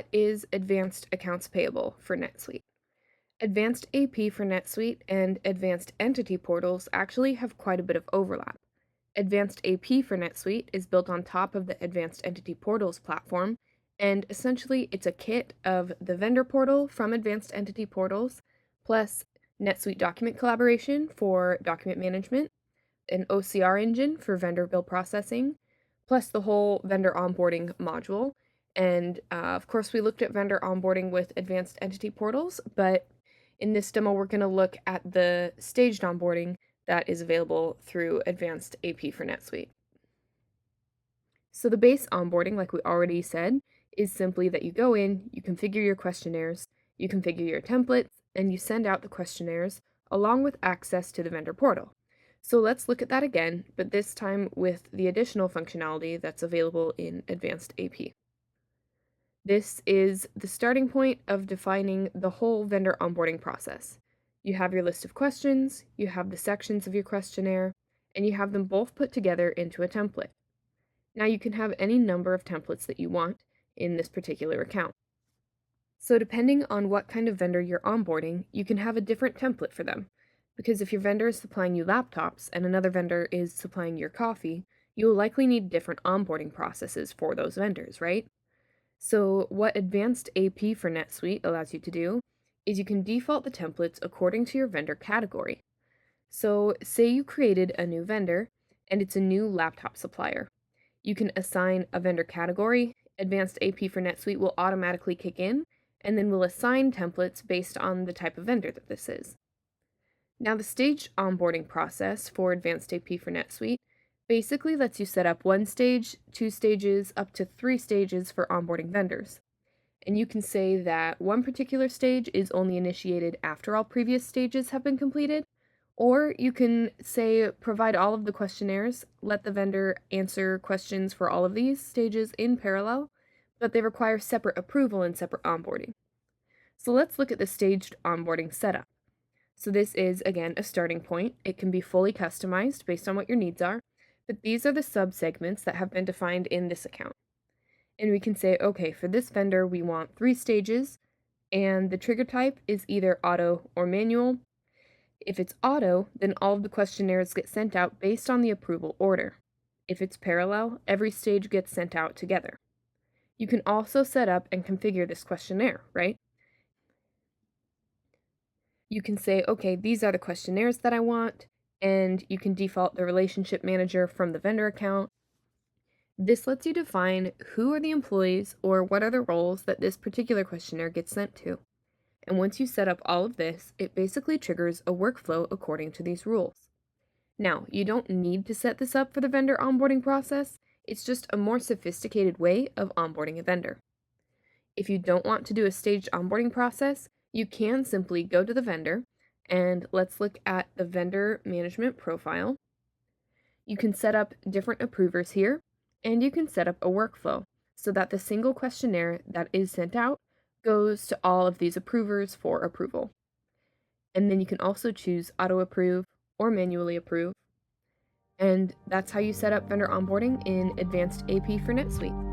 what is Advanced Accounts Payable for NetSuite? Advanced AP for NetSuite and Advanced Entity Portals actually have quite a bit of overlap. Advanced AP for NetSuite is built on top of the Advanced Entity Portals platform, and essentially it's a kit of the vendor portal from Advanced Entity Portals, plus NetSuite document collaboration for document management, an OCR engine for vendor bill processing, plus the whole vendor onboarding module. And of course, we looked at vendor onboarding with Advanced Entity Portals, but in this demo, we're going to look at the staged onboarding that is available through Advanced AP for NetSuite. So the base onboarding, like we already said, is simply that you go in, you configure your questionnaires, you configure your templates, and you send out the questionnaires along with access to the vendor portal. So let's look at that again, but this time with the additional functionality that's available in Advanced AP. This is the starting point of defining the whole vendor onboarding process. You have your list of questions, you have the sections of your questionnaire, and you have them both put together into a template. Now you can have any number of templates that you want in this particular account. So depending on what kind of vendor you're onboarding, you can have a different template for them. Because if your vendor is supplying you laptops and another vendor is supplying your coffee, you will likely need different onboarding processes for those vendors, right? So what Advanced AP for NetSuite allows you to do is you can default the templates according to your vendor category. So say you created a new vendor and it's a new laptop supplier. You can assign a vendor category. Advanced AP for NetSuite will automatically kick in and then will assign templates based on the type of vendor that this is. Now, the staged onboarding process for Advanced AP for NetSuite basically lets you set up 1 stage, 2 stages, up to 3 stages for onboarding vendors. And you can say that one particular stage is only initiated after all previous stages have been completed, or you can say provide all of the questionnaires, let the vendor answer questions for all of these stages in parallel, but they require separate approval and separate onboarding. So let's look at the staged onboarding setup. So this is, again, a starting point. It can be fully customized based on what your needs are, but these are the subsegments that have been defined in this account. And we can say, okay, for this vendor, we want 3 stages, and the trigger type is either auto or manual. If it's auto, then all of the questionnaires get sent out based on the approval order. If it's parallel, every stage gets sent out together. You can also set up and configure this questionnaire, right? You can say, okay, these are the questionnaires that I want, and you can default the relationship manager from the vendor account. This lets you define who are the employees or what are the roles that this particular questionnaire gets sent to. And once you set up all of this, it basically triggers a workflow according to these rules. Now, you don't need to set this up for the vendor onboarding process. It's just a more sophisticated way of onboarding a vendor. If you don't want to do a staged onboarding process, you can simply go to the vendor, and let's look at the vendor management profile. You can set up different approvers here, and you can set up a workflow so that the single questionnaire that is sent out goes to all of these approvers for approval. And then you can also choose auto approve or manually approve. And that's how you set up vendor onboarding in Advanced AP for NetSuite.